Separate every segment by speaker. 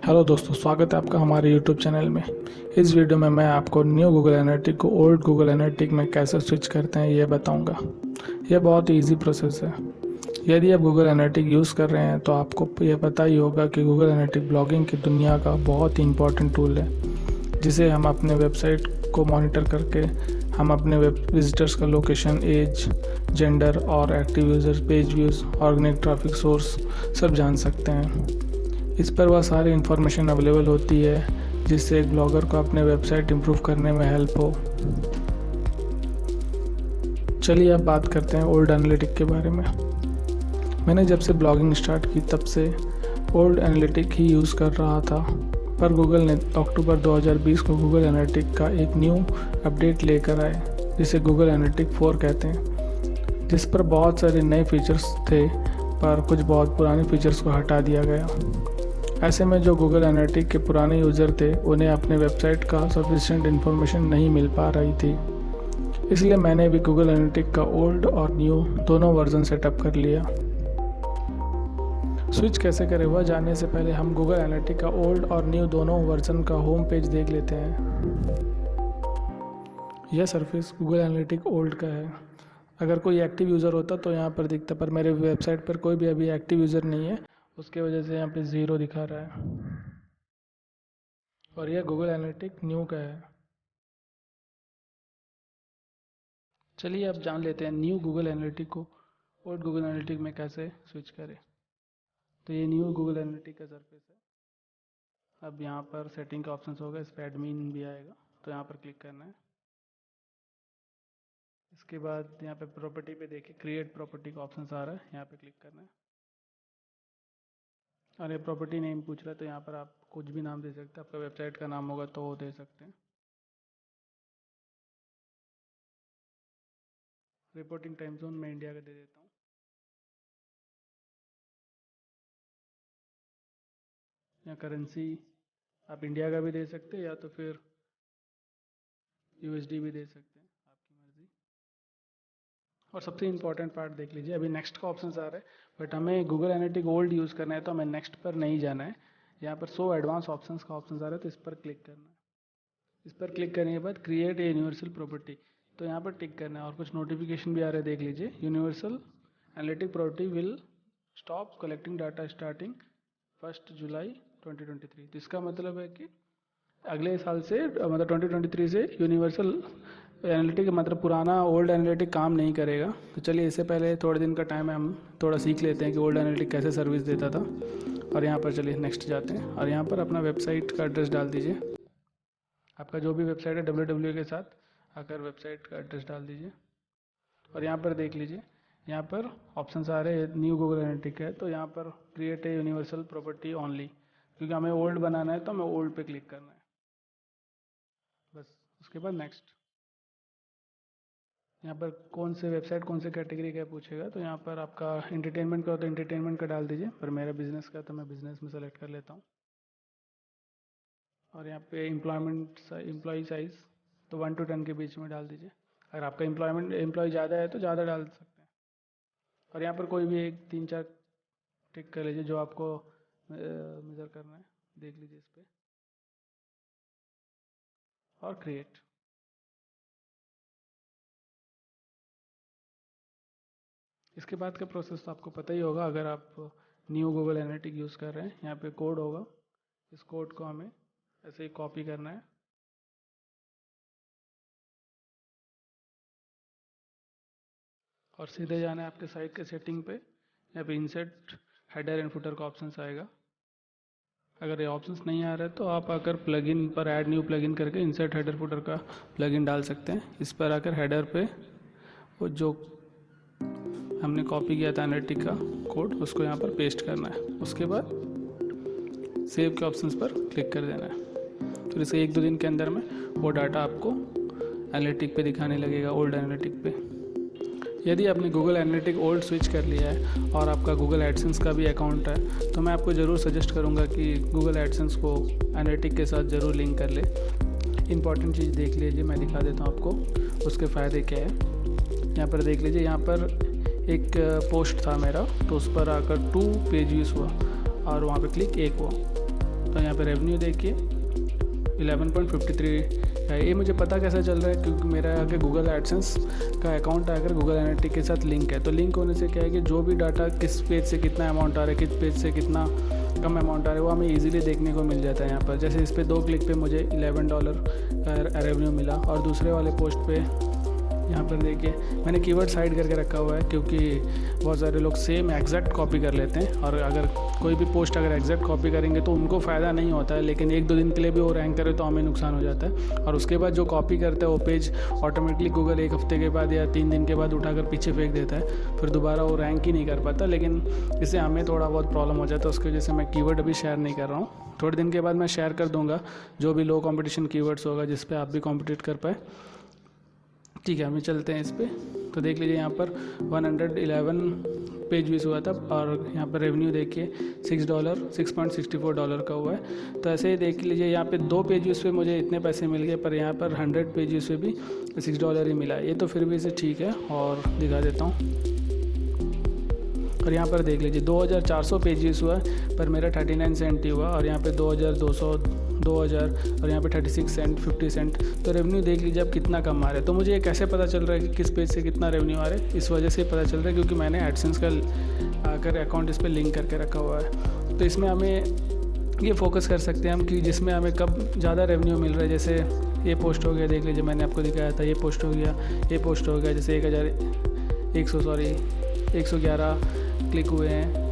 Speaker 1: Hello दोस्तों, स्वागत है आपका हमारे यूट्यूब चैनल में। इस वीडियो में मैं आपको न्यू गूगल एनालिटिक को ओल्ड गूगल एनालिटिक में कैसे स्विच करते हैं ये बताऊंगा। यह बहुत ही ईजी प्रोसेस है। यदि आप गूगल एनालिटिक यूज़ कर रहे हैं तो आपको यह पता ही होगा कि गूगल एनालिटिक ब्लॉगिंग की दुनिया का बहुत ही इंपॉर्टेंट टूल है, जिसे हम अपने वेबसाइट को मॉनिटर करके हम अपने वेब विजिटर्स का लोकेशन, एज, जेंडर और active user, page views, organic traffic source सब जान सकते हैं। इस पर वह सारी इन्फॉर्मेशन अवेलेबल होती है जिससे एक ब्लॉगर को अपने वेबसाइट इम्प्रूव करने में हेल्प हो। चलिए अब बात करते हैं ओल्ड एनालिटिक के बारे में। मैंने जब से ब्लॉगिंग स्टार्ट की तब से ओल्ड एनालिटिक ही यूज़ कर रहा था, पर गूगल ने अक्टूबर 2020 को गूगल एनालिटिक का एक न्यू अपडेट लेकर आए जिसे गूगल एनालिटिक 4 कहते हैं, जिस पर बहुत सारे नए फीचर्स थे पर कुछ बहुत पुराने फीचर्स को हटा दिया गया। ऐसे में जो गूगल एनालिटिक के पुराने यूज़र थे उन्हें अपने वेबसाइट का सफिशिएंट इन्फॉर्मेशन नहीं मिल पा रही थी। इसलिए मैंने भी गूगल एनालिटिक का ओल्ड और न्यू दोनों वर्जन सेटअप कर लिया। स्विच कैसे करें वह जानने से पहले हम गूगल एनालिटिक का ओल्ड और न्यू दोनों वर्जन का होम पेज देख लेते हैं। यह सरफेस गूगल एनालिटिक ओल्ड का है। अगर कोई एक्टिव यूज़र होता तो यहाँ पर दिखता, पर मेरे वेबसाइट पर कोई भी अभी एक्टिव यूज़र नहीं है, उसके वजह से यहाँ पे 0 दिखा रहा है। और यह गूगल एनालिटिक न्यू का है। चलिए अब जान लेते हैं न्यू गूगल एनालिटिक को ओल्ड गूगल एनालिटिक में कैसे स्विच करें। तो ये न्यू गूगल एनालिटिक का सरफेस है। अब यहाँ पर सेटिंग का ऑप्शन होगा, इस पर एडमिन भी आएगा, तो यहाँ पर क्लिक करना है। इसके बाद यहाँ पे प्रॉपर्टी पे देखिए क्रिएट प्रॉपर्टी का ऑप्शन आ रहा है, यहाँ पे क्लिक करना है। और ये प्रॉपर्टी नेम पूछ रहा है, तो यहाँ पर आप कुछ भी नाम दे सकते हैं। आपका वेबसाइट का नाम होगा तो वो दे सकते हैं। रिपोर्टिंग टाइम जोन मैं इंडिया का दे देता हूँ। या करेंसी आप इंडिया का भी दे सकते हैं या तो फिर यूएसडी भी दे सकते हैं, आपकी मर्जी। और सबसे इंपॉर्टेंट पार्ट देख लीजिए, अभी नेक्स्ट का ऑप्शन आ रहा है, बट हमें गूगल एनालिटिक ओल्ड यूज़ करना है तो हमें नेक्स्ट पर नहीं जाना है। यहाँ पर शो एडवांस ऑप्शंस का ऑप्शन आ रहा है, तो इस पर क्लिक करना है। इस पर क्लिक करने के बाद क्रिएट ए यूनिवर्सल प्रॉपर्टी, तो यहाँ पर टिक करना है। और कुछ नोटिफिकेशन भी आ रहे हैं, देख लीजिए। Universal analytic property will stop collecting data starting 1 जुलाई 2023। तो इसका मतलब है कि अगले साल से मतलब 2023 से यूनिवर्सल एनालिटिक मतलब पुराना ओल्ड एनालिटिक काम नहीं करेगा। तो चलिए इससे पहले थोड़े दिन का टाइम है, हम थोड़ा सीख लेते हैं कि ओल्ड एनालिटिक कैसे सर्विस देता था। और यहाँ पर चलिए नेक्स्ट जाते हैं और यहाँ पर अपना वेबसाइट का एड्रेस डाल दीजिए। आपका जो भी वेबसाइट है www के साथ आकर वेबसाइट का एड्रेस डाल दीजिए। और यहाँ पर देख लीजिए, यहाँ पर ऑप्शन आ रहे हैं न्यू गूगल एनालिटिक है, तो यहाँ पर create a universal property only, क्योंकि हमें ओल्ड बनाना है तो हमें ओल्ड पे क्लिक करना है बस। उसके बाद नेक्स्ट। यहाँ पर कौन से वेबसाइट कौन से कैटेगरी का पूछेगा, तो यहाँ पर आपका इंटरटेनमेंट का हो तो इंटरटेनमेंट का डाल दीजिए, पर मेरा बिजनेस का तो मैं बिजनेस में सेलेक्ट कर लेता हूँ। और यहाँ पे एम्प्लॉय साइज़ तो 1 to 10 के बीच में डाल दीजिए। अगर आपका एम्प्लॉय ज़्यादा है तो ज़्यादा डाल सकते हैं। और यहाँ पर कोई भी एक 3-4 टिक कर लीजिए जो आपको मेजर करना है, देख लीजिए इस पर और क्रिएट। इसके बाद का प्रोसेस तो आपको पता ही होगा। अगर आप न्यू गूगल एनालिटिक यूज़ कर रहे हैं, यहाँ पे कोड होगा, इस कोड को हमें ऐसे ही कॉपी करना है और सीधे जाना है आपके साइट के सेटिंग पे। यहाँ पे इंसर्ट हेडर एंड फुटर का ऑप्शन आएगा। अगर ये ऑप्शंस नहीं आ रहा है तो आप आकर प्लगइन पर ऐड न्यू प्लगइन करके इंसर्ट हेडर फुटर का प्लगइन डाल सकते हैं। इस पर आकर हेडर पे वो जो हमने कॉपी किया था एनालिटिक का कोड, उसको यहाँ पर पेस्ट करना है। उसके बाद सेव के ऑप्शंस पर क्लिक कर देना है। तो इसे 1-2 दिन के अंदर में वो डाटा आपको एनालिटिक पे दिखाने लगेगा, ओल्ड एनालिटिक पे। यदि आपने गूगल एनालिटिक ओल्ड स्विच कर लिया है और आपका गूगल एडसेंस का भी अकाउंट है, तो मैं आपको ज़रूर सजेस्ट करूँगा कि गूगल एडसेंस को एनालिटिक के साथ ज़रूर लिंक कर ले। इंपॉर्टेंट चीज़ देख लीजिए, मैं दिखा देता हूँ आपको उसके फ़ायदे क्या है। यहाँ पर देख लीजिए, यहाँ पर एक पोस्ट था मेरा, तो उस पर आकर 2 पेज व्यूज़ हुआ और वहाँ पे क्लिक 1 हुआ। तो यहाँ पे रेवेन्यू देखिए 11.53 है। ये मुझे पता कैसा चल रहा है क्योंकि मेरा आगे गूगल एडसेंस का अकाउंट आकर गूगल एनालिटिक्स के साथ लिंक है। तो लिंक होने से क्या है कि जो भी डाटा किस पेज से कितना अमाउंट आ रहा है, किस पेज से कितना कम अमाउंट आ रहा है, वो हमें इजीली देखने को मिल जाता है यहाँ पर। जैसे इस पर 2 क्लिक पे मुझे $11 का रेवेन्यू मिला और दूसरे वाले पोस्ट पे यहाँ पर देखिए मैंने कीवर्ड साइड करके रखा हुआ है क्योंकि बहुत सारे लोग सेम एग्जैक्ट कॉपी कर लेते हैं और अगर कोई भी पोस्ट अगर एग्जैक्ट कॉपी करेंगे तो उनको फ़ायदा नहीं होता है, लेकिन 1-2 दिन के लिए भी वो रैंक करे तो हमें नुकसान हो जाता है। और उसके बाद जो कॉपी करता है वो पेज ऑटोमेटिकली गूगल 1 हफ्ते के बाद या 3 दिन के बाद उठाकर पीछे फेंक देता है, फिर दोबारा वो रैंक ही नहीं कर पाता। लेकिन इससे हमें थोड़ा बहुत प्रॉब्लम हो जाता है, उसकी वजह से मैं कीवर्ड अभी शेयर नहीं कर रहा हूँ। थोड़े दिन के बाद मैं शेयर कर दूँगा जो भी लो कॉम्पिटिशन कीवर्ड्स होगा जिस पर आप भी कॉम्पिटिट कर पाए। ठीक है, हम चलते हैं इस पर। तो देख लीजिए यहाँ पर 111 पेज व्यूज़ हुआ था और यहाँ पर रेवेन्यू देखिए $6.64 का हुआ है। तो ऐसे ही देख लीजिए यहाँ पे 2 पेज व्यूज़ पे मुझे इतने पैसे मिल गए, पर यहाँ पर 100 पेज व्यूज़ पे भी $6 ही मिला। ये तो फिर भी इसे ठीक है और दिखा देता हूँ। और यहाँ पर देख लीजिए 2400 पेज व्यूज़ हुआ पर मेरा 39 सेंट ही हुआ, और यहाँ पे 2200, 2000 और यहाँ पे 36 सेंट, 50 सेंट। तो रेवेन्यू देख लीजिए अब कितना कम आ रहा है। तो मुझे ये कैसे पता चल रहा है कि किस पेज से कितना रेवेन्यू आ रहा है? इस वजह से पता चल रहा है क्योंकि मैंने एडसेंस का आकर अकाउंट इस पर लिंक करके रखा हुआ है। तो इसमें हमें ये फोकस कर सकते हैं हम कि जिसमें हमें कब ज़्यादा रेवेन्यू मिल रहा है। जैसे ये पोस्ट हो गया, देख लीजिए मैंने आपको दिखाया था, ये पोस्ट हो गया, ये पोस्ट हो गया, जैसे 111 क्लिक हुए हैं,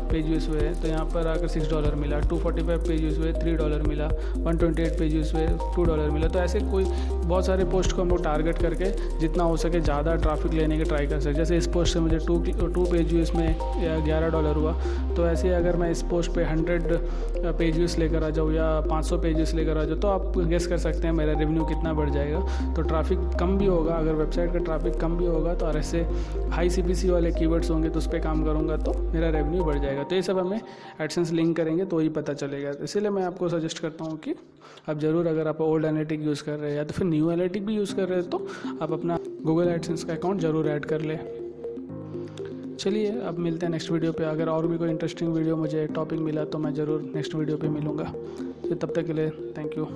Speaker 1: पेज व्यूज़ हुए हैं, तो यहाँ पर आकर $6 मिला। 245 पेज व्यूज़ हुए, $3 मिला। 128 पेज व्यूज़ हुए, $2 मिला। तो ऐसे कोई बहुत सारे पोस्ट को हम लोग टारगेट करके जितना हो सके ज़्यादा ट्रैफिक लेने की ट्राई कर सकते। जैसे इस पोस्ट से मुझे 2 पेज व्यूज़ में $11 हुआ, तो ऐसे अगर मैं इस पोस्ट पे 100 पेज व्यूज़ लेकर आ जाऊँ या 500 पेज व्यूज़ लेकर आ जाऊँ, तो आप गेस कर सकते हैं मेरा रेवेन्यू कितना बढ़ जाएगा। तो ट्रैफिक कम भी होगा, अगर वेबसाइट का ट्रैफिक कम भी होगा तो, और ऐसे हाई CPC वाले कीवर्ड्स होंगे तो उस पर काम करूँगा तो मेरा रेवेन्यू बढ़ जाएगा। तो ये सब हमें एडसेंस लिंक करेंगे तो ही पता चलेगा। इसीलिए मैं आपको सजेस्ट करता हूँ कि आप ज़रूर, अगर आप ओल्ड एनालिटिक यूज़ कर रहे हैं या तो फिर न्यू एनालिटिक भी यूज़ कर रहे हैं, तो आप अपना गूगल एडसेंस का अकाउंट ज़रूर ऐड कर ले। चलिए अब मिलते हैं नेक्स्ट वीडियो पे। अगर और भी कोई इंटरेस्टिंग वीडियो मुझे टॉपिक मिला तो मैं ज़रूर नेक्स्ट वीडियो पे मिलूँगा। तो तब तक के लिए थैंक यू।